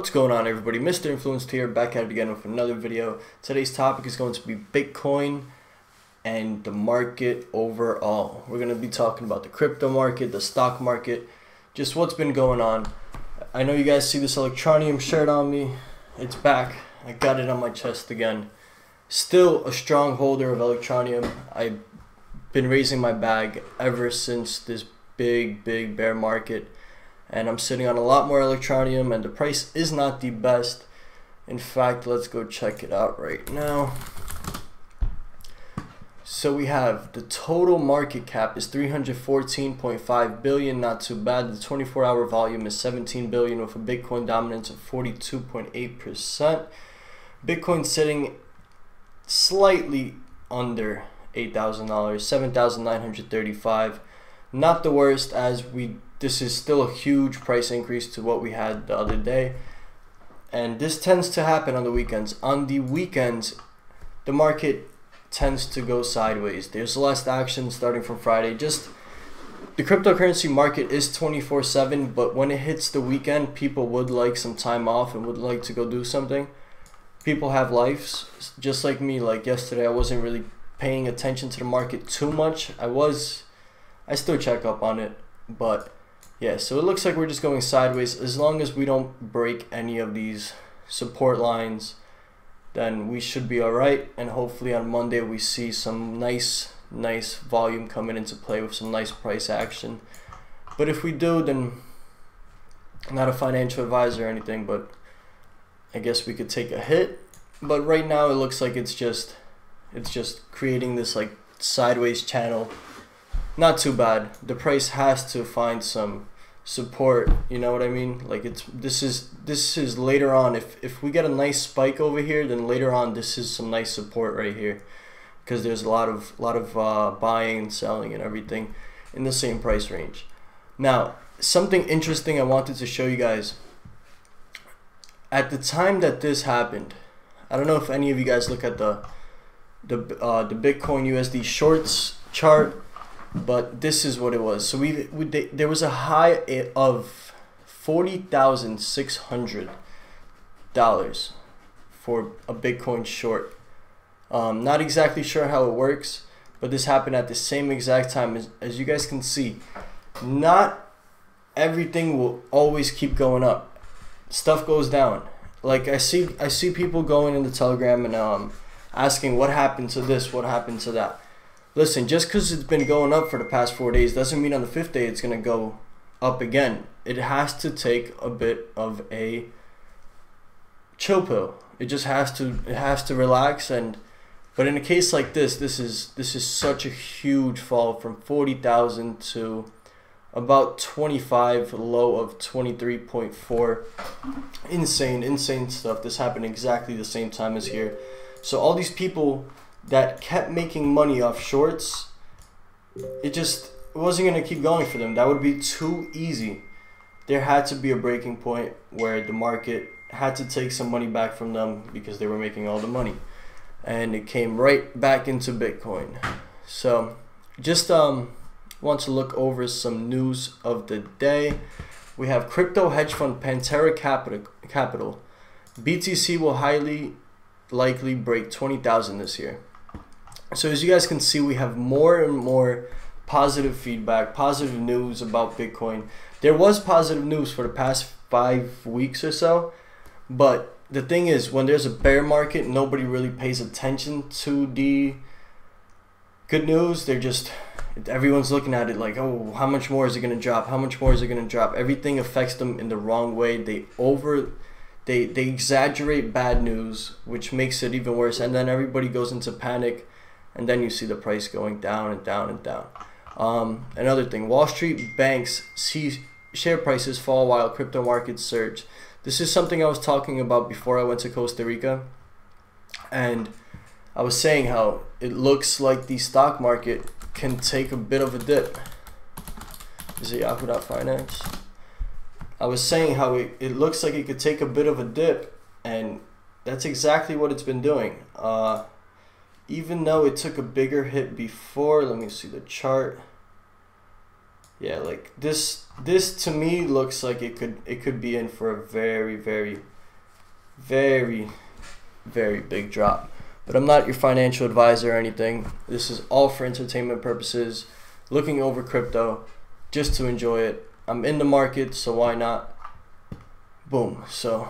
What's going on, everybody? Mr. Influenced here, back at it again with another video. Today's topic is going to be Bitcoin and the market overall. We're going to be talking about the crypto market, the stock market, just what's been going on. I know you guys see this Electronium shirt on me. It's back. I got it on my chest again. Still a strong holder of Electronium. I've been raising my bag ever since this big bear market. And I'm sitting on a lot more Electronium, and the price is not the best. In fact, let's go check it out right now. So we have the total market cap is 314.5 billion, not too bad. The 24-hour volume is 17 billion with a Bitcoin dominance of 42.8%. Bitcoin sitting slightly under $8,000, $7,935. Not the worst, as this is still a huge price increase to what we had the other day, and this tends to happen on the weekends. On the weekends, the market tends to go sideways. There's less action starting from Friday. Just the cryptocurrency market is 24/7, but when it hits the weekend, people would like some time off and would like to go do something. People have lives, just like me. Like yesterday, I wasn't really paying attention to the market too much. I still check up on it, but yeah, so it looks like we're just going sideways. As long as we don't break any of these support lines, then we should be alright, and hopefully on Monday we see some nice volume coming into play with some nice price action. But if we do, then I'm not a financial advisor or anything, but I guess we could take a hit. But right now it looks like it's just creating this like sideways channel. Not too bad. The price has to find some support, you know what I mean? Like this is later on. If we get a nice spike over here, then later on this is some nice support right here, because there's a lot of buying and selling and everything in the same price range. Now, something interesting I wanted to show you guys. At the time that this happened, I don't know if any of you guys look at the Bitcoin USD shorts chart, but this is what it was. So there was a high of $40,600 for a Bitcoin short. Not exactly sure how it works, but this happened at the same exact time. As you guys can see, not everything will always keep going up. Stuff goes down. Like I see people going in the Telegram and asking what happened to this, what happened to that. Listen, just because it's been going up for the past 4 days doesn't mean on the 5th day it's going to go up again. It has to take a bit of a chill pill. It just has to relax. But in a case like this is such a huge fall from 40,000 to about 25, low of 23.4. Insane stuff. This happened exactly the same time as here. So all these people that kept making money off shorts, it wasn't going to keep going for them. That would be too easy. There had to be a breaking point where the market had to take some money back from them because they were making all the money, and it came right back into Bitcoin. So just want to look over some news of the day. We have crypto hedge fund Pantera Capital. BTC will highly likely break 20,000 this year. So as you guys can see, we have more and more positive feedback, positive news about Bitcoin. There was positive news for the past 5 weeks or so, but the thing is, when there's a bear market, nobody really pays attention to the good news. Everyone's looking at it like, oh, how much more is it going to drop? How much more is it going to drop? Everything affects them in the wrong way. They exaggerate bad news, which makes it even worse, and then everybody goes into panic, and then you see the price going down and down and down. Another thing, Wall Street banks see share prices fall while crypto markets surge. This is something I was talking about before I went to Costa Rica, and I was saying how it looks like the stock market can take a bit of a dip. Is it Yahoo.finance? I was saying how it looks like it could take a bit of a dip, and that's exactly what it's been doing. Even though it took a bigger hit before, let me see the chart. Yeah, like this to me looks like it could be in for a very very, very big drop. But I'm not your financial advisor or anything. This is all for entertainment purposes, looking over crypto just to enjoy it. I'm in the market, so why not? Boom. So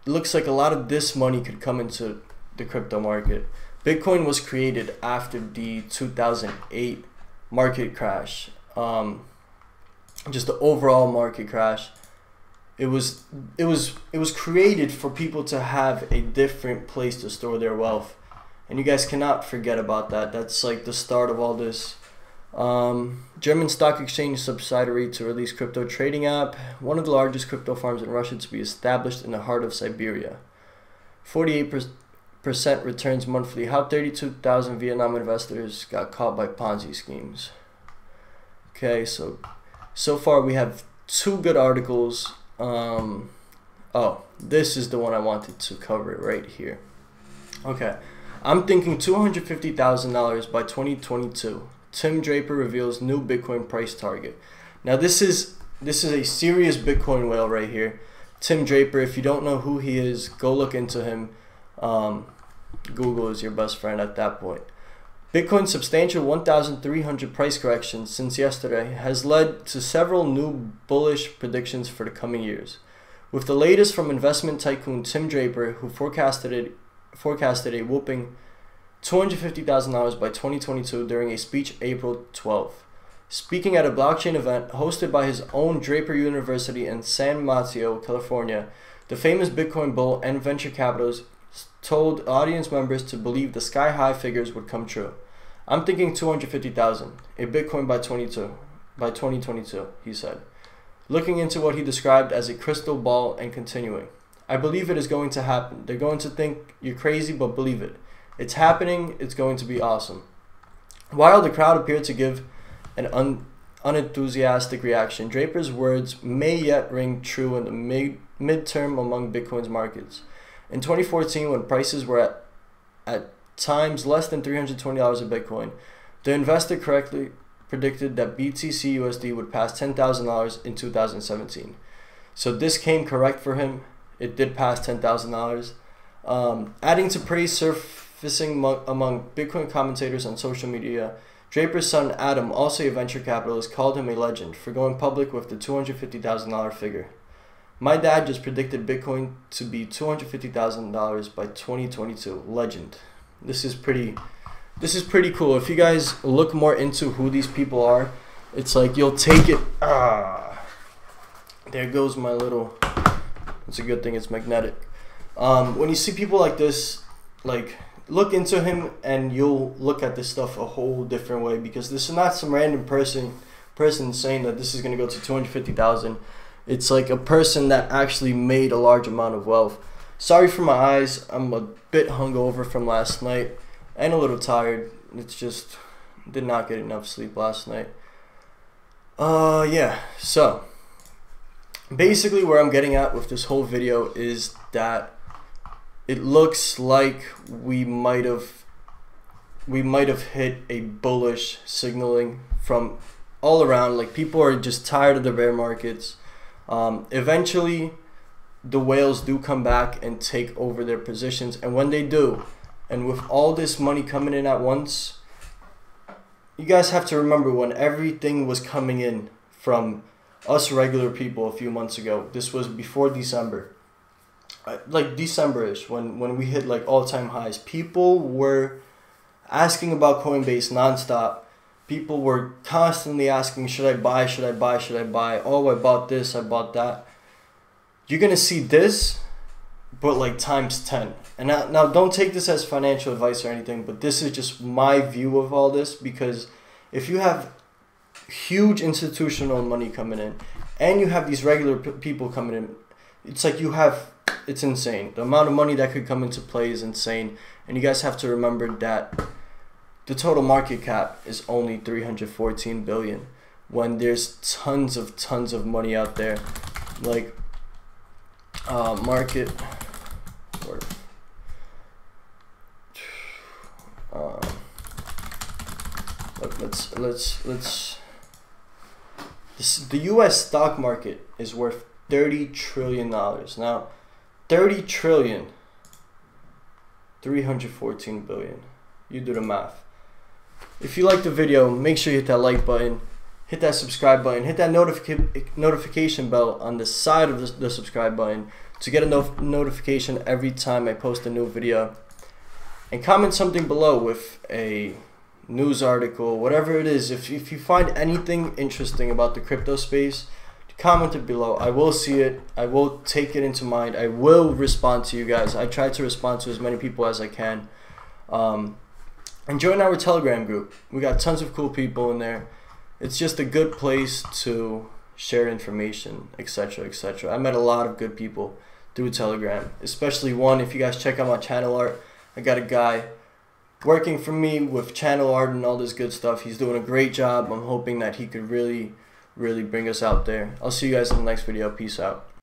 it looks like a lot of this money could come into the crypto market. Bitcoin was created after the 2008 market crash. Just the overall market crash. It was created for people to have a different place to store their wealth. And you guys cannot forget about that. That's like the start of all this. German stock exchange subsidiary to release crypto trading app. One of the largest crypto farms in Russia to be established in the heart of Siberia. 48% returns monthly. How 32,000 Vietnam investors got caught by Ponzi schemes. Okay, so far we have 2 good articles. Oh, this is the one I wanted to cover right here. Okay. I'm thinking $250,000 by 2022. Tim Draper reveals new Bitcoin price target. Now this is a serious Bitcoin whale right here. Tim Draper, if you don't know who he is, go look into him. Google is your best friend at that point. Bitcoin's substantial 1,300 price corrections since yesterday has led to several new bullish predictions for the coming years. With the latest from investment tycoon Tim Draper, who forecasted a whooping $250,000 by 2022 during a speech April 12th. Speaking at a blockchain event hosted by his own Draper University in San Mateo, California, the famous Bitcoin bull and venture capitalist told audience members to believe the sky-high figures would come true. I'm thinking 250,000, a Bitcoin by 2022, he said, looking into what he described as a crystal ball and continuing. I believe it is going to happen. They're going to think you're crazy, but believe it. It's happening. It's going to be awesome. While the crowd appeared to give an unenthusiastic reaction, Draper's words may yet ring true in the midterm among Bitcoin's markets. In 2014, when prices were at times less than $320 a Bitcoin, the investor correctly predicted that BTC USD would pass $10,000 in 2017. So this came correct for him. It did pass $10,000. Adding to praise surfacing among Bitcoin commentators on social media, Draper's son Adam, also a venture capitalist, called him a legend for going public with the $250,000 figure. My dad just predicted Bitcoin to be $250,000 by 2022. Legend. This is pretty cool. If you guys look more into who these people are, it's like you'll take it. There goes my little. It's a good thing it's magnetic. When you see people like this, like, look into him and you'll look at this stuff a whole different way, because this is not some random person saying that this is going to go to 250,000. It's like a person that actually made a large amount of wealth. Sorry for my eyes. I'm a bit hungover from last night and a little tired. It's just did not get enough sleep last night. Yeah. So basically where I'm getting at with this whole video is that it looks like we might have hit a bullish signaling from all around. Like, people are just tired of the bear markets. Eventually the whales do come back and take over their positions, and when they do, and with all this money coming in at once, you guys have to remember when everything was coming in from us regular people a few months ago. This was before December, like December-ish, when we hit like all-time highs. People were asking about Coinbase nonstop. People were constantly asking, should I buy, should I buy, should I buy? Oh, I bought this, I bought that. You're going to see this, but like times 10. And now don't take this as financial advice or anything, but this is just my view of all this, because if you have huge institutional money coming in and you have these regular people coming in, it's like it's insane. The amount of money that could come into play is insane. And you guys have to remember that the total market cap is only 314 billion when there's tons of money out there. Like market worth. The U.S. stock market is worth $30 trillion now. $30 trillion 314 billion. You do the math. If you like the video, make sure you hit that like button, hit that subscribe button, hit that notification bell on the side of the subscribe button to get a notification every time I post a new video. And comment something below with a news article, whatever it is. If you find anything interesting about the crypto space, comment it below. I will see it. I will take it into mind. I will respond to you guys. I try to respond to as many people as I can. And join our Telegram group. We got tons of cool people in there. It's just a good place to share information, etc., etc. I met a lot of good people through Telegram, especially one. If you guys check out my channel art, I got a guy working for me with channel art and all this good stuff. He's doing a great job. I'm hoping that he could really bring us out there. I'll see you guys in the next video. Peace out.